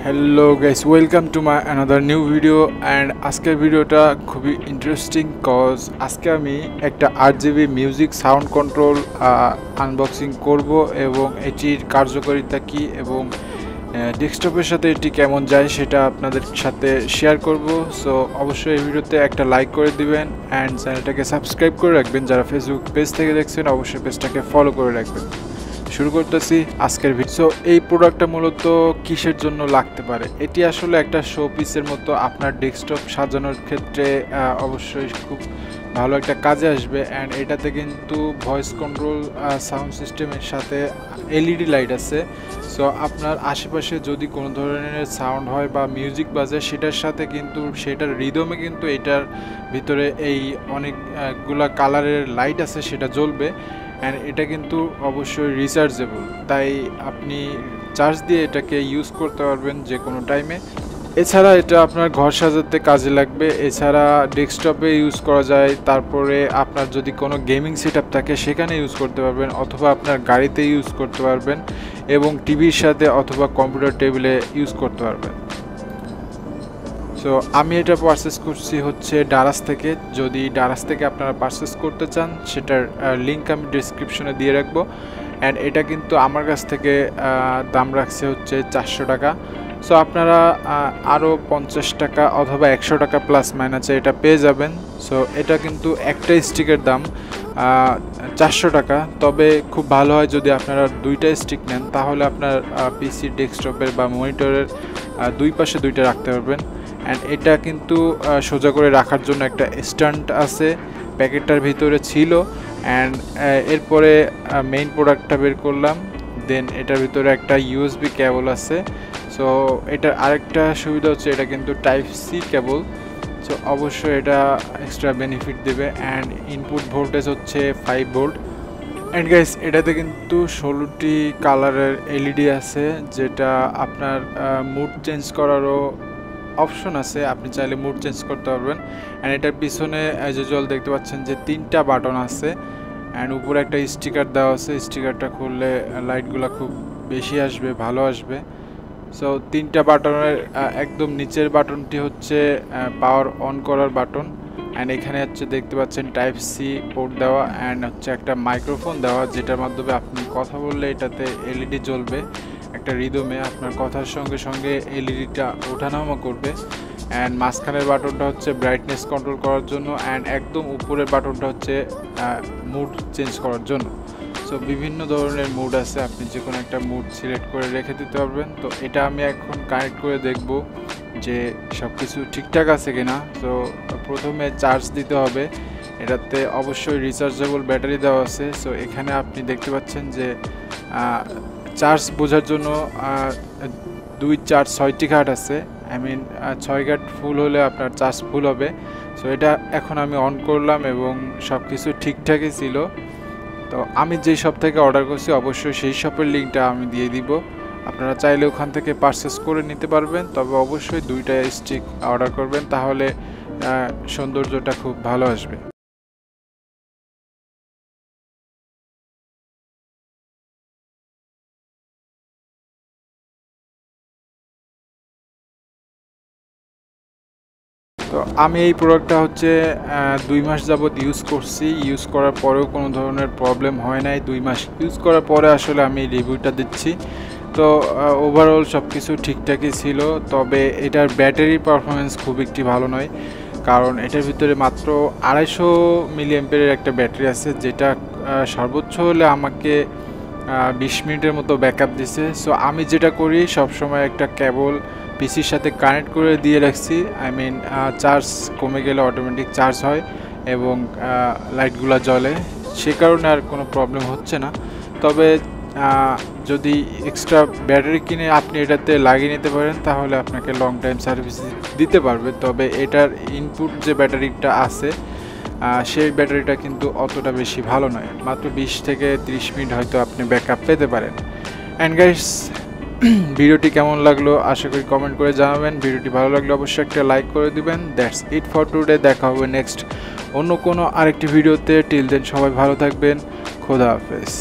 Hello guys, welcome to my another new video. And আজকের ভিডিওটা খুবই ইন্টারেস্টিং কজ আজকে আমি একটা RGB music sound control unboxing করব এবং এটির কার্যকারিতা কী এবং ডেস্কটপের সাথে এটি কেমন যায় সেটা আপনাদের সাথে শেয়ার করব। সো অবশ্যই এই ভিডিওতে একটা লাইক করে দিবেন অ্যান্ড চ্যানেলটাকে সাবস্ক্রাইব করে রাখবেন। যারা ফেসবুক পেজ থেকে দেখছেন অবশ্যই পেজটাকে ফলো করে রাখবেন। শুরু করতেছি আজকের ভিডিও। সো এই প্রোডাক্টটা মূলত কিসের জন্য লাগতে পারে? এটি আসলে একটা শো পিসের মতো আপনার ডেস্কটপ সাজানোর ক্ষেত্রে অবশ্যই খুব ভালো একটা কাজে আসবে। অ্যান্ড এটাতে কিন্তু ভয়েস কন্ট্রোল সাউন্ড সিস্টেমের সাথে এলইডি লাইট আছে। সো আপনার আশেপাশে যদি কোনো ধরনের সাউন্ড হয় বা মিউজিক বাজে সেটার সাথে কিন্তু সেটার রিদমে কিন্তু এটার ভিতরে এই অনেকগুলা কালারের লাইট আছে সেটা জ্বলবে। অ্যান্ড এটা কিন্তু অবশ্যই রিচার্জেবল, তাই আপনি চার্জ দিয়ে এটাকে ইউজ করতে পারবেন যে কোনো টাইমে। এছাড়া এটা আপনার ঘর সাজাতে কাজে লাগবে, এছাড়া ডেস্কটপে ইউজ করা যায়, তারপরে আপনার যদি কোনো গেমিং সেটআপ থাকে সেখানে ইউজ করতে পারবেন, অথবা আপনার গাড়িতে ইউজ করতে পারবেন এবং টিভির সাথে অথবা কম্পিউটার টেবিলে ইউজ করতে পারবেন। সো আমি এটা পারচেস করছি হচ্ছে ডারাস থেকে। যদি ডারাস থেকে আপনারা পারচেস করতে চান সেটার লিঙ্ক আমি ডিসক্রিপশনে দিয়ে রাখবো। অ্যান্ড এটা কিন্তু আমার কাছ থেকে দাম রাখছে হচ্ছে 400 টাকা। সো আপনারা আরও 50 টাকা অথবা 100 টাকা প্লাস মাইনাসে এটা পেয়ে যাবেন। সো এটা কিন্তু একটা স্টিকের দাম 400 টাকা। তবে খুব ভালো হয় যদি আপনারা দুইটা স্টিক নেন, তাহলে আপনার পিসি ডেস্কটপের বা মনিটরের দুই পাশে দুইটা রাখতে পারবেন। অ্যান্ড এটা কিন্তু সোজা করে রাখার জন্য একটা স্ট্যান্ড আছে, প্যাকেটটার ভিতরে ছিল। অ্যান্ড এরপরে মেইন প্রোডাক্টটা বের করলাম, দেন এটার ভিতরে একটা USB কেবল আছে। সো এটার আরেকটা সুবিধা হচ্ছে এটা কিন্তু টাইপ সি কেবল। সো অবশ্যই এটা এক্সট্রা বেনিফিট দেবে। অ্যান্ড ইনপুট ভোল্টেজ হচ্ছে 5 ভোল্ট। অ্যান্ড গাইস এটাতে কিন্তু 16টি কালারের LED আছে, যেটা আপনার মুড চেঞ্জ করারও অপশন আছে, আপনি চাইলে মুড চেঞ্জ করতে পারবেন। অ্যান্ড এটার পিছনে অ্যাজ ইউজুয়াল দেখতে পাচ্ছেন যে 3টা বাটন আছে। অ্যান্ড উপরে একটা স্টিকার দেওয়া আছে, স্টিকারটা খুললে লাইটগুলো খুব বেশি আসবে, ভালো আসবে। সো 3টা বাটনের একদম নিচের বাটনটি হচ্ছে পাওয়ার অন করার বাটন। অ্যান্ড এখানে হচ্ছে দেখতে পাচ্ছেন টাইপ সি পোর্ট দেওয়া, অ্যান্ড হচ্ছে একটা মাইক্রোফোন দেওয়া, যেটার মাধ্যমে আপনি কথা বললে এটাতে LED জ্বলবে একটা রিদমে, আপনার কথার সঙ্গে সঙ্গে LEDটা ওঠানামা করবে। অ্যান্ড মাঝখানের বাটনটা হচ্ছে ব্রাইটনেস কন্ট্রোল করার জন্য, অ্যান্ড একদম উপরের বাটনটা হচ্ছে মুড চেঞ্জ করার জন্য। সো বিভিন্ন ধরনের মুড আছে, আপনি যে কোনো একটা মুড সিলেক্ট করে রেখে দিতে পারবেন। তো এটা আমি এখন কানেক্ট করে দেখব যে সব কিছু ঠিকঠাক আছে কিনা। তো প্রথমে চার্জ দিতে হবে, এটাতে অবশ্যই রিচার্জেবল ব্যাটারি দেওয়া আছে। সো এখানে আপনি দেখতে পাচ্ছেন যে চার্জ বোঝার জন্য 2, 4, 6টি ঘাট আছে। আই মিন 6 ঘাট ফুল হলে আপনার চার্জ ফুল হবে। সো এটা এখন আমি অন করলাম এবং সব কিছু ঠিকঠাকই ছিল। তো আমি যেই শপ থেকে অর্ডার করছি অবশ্যই সেই শপের লিঙ্কটা আমি দিয়ে দিব, আপনারা চাইলে ওখান থেকে পারচেস করে নিতে পারবেন। তবে অবশ্যই 2টা স্টিক অর্ডার করবেন, তাহলে সৌন্দর্যটা খুব ভালো আসবে। তো আমি এই প্রোডাক্টটা হচ্ছে 2 মাস যাবৎ ইউজ করছি। ইউজ করার পরেও কোনো ধরনের প্রবলেম হয় নাই। 2 মাস ইউজ করার পরে আসলে আমি রিভিউটা দিচ্ছি। তো ওভারঅল সব কিছু ঠিকঠাকই ছিল। তবে এটার ব্যাটারি পারফরমেন্স খুব একটি ভালো নয়, কারণ এটার ভিতরে মাত্র 250 মিলিঅ্যাম্পিয়ারের একটা ব্যাটারি আছে, যেটা সর্বোচ্চ হলে আমাকে 20 মিনিটের মতো ব্যাকআপ দিছে। সো আমি যেটা করি সবসময় একটা কেবল পিসির সাথে কানেক্ট করে দিয়ে রাখছি। আই মিন চার্জ কমে গেলে অটোমেটিক চার্জ হয় এবং লাইটগুলো জ্বলে, সে কারণে আর কোনো প্রবলেম হচ্ছে না। তবে যদি এক্সট্রা ব্যাটারি কিনে আপনি এটাতে লাগিয়ে নিতে পারেন তাহলে আপনাকে লং টাইম সার্ভিস দিতে পারবে। তবে এটার ইনপুট যে ব্যাটারিটা আছে সেই ব্যাটারিটা কিন্তু অতটা বেশি ভালো নয়, মাত্র 20 থেকে 30 মিনিট হয়তো আপনি ব্যাকআপ পেতে পারেন। অ্যান্ড গাইস ভিডিওটি কেমন লাগলো আশা করি কমেন্ট করে জানাবেন। ভিডিওটি ভালো লাগলে অবশ্যই একটা লাইক করে দিবেন। That's it for today. দেখা হবে নেক্সট অন্য কোনো আরেকটি ভিডিওতে। টিল দেন সবাই ভালো থাকবেন। খোদা হাফেজ।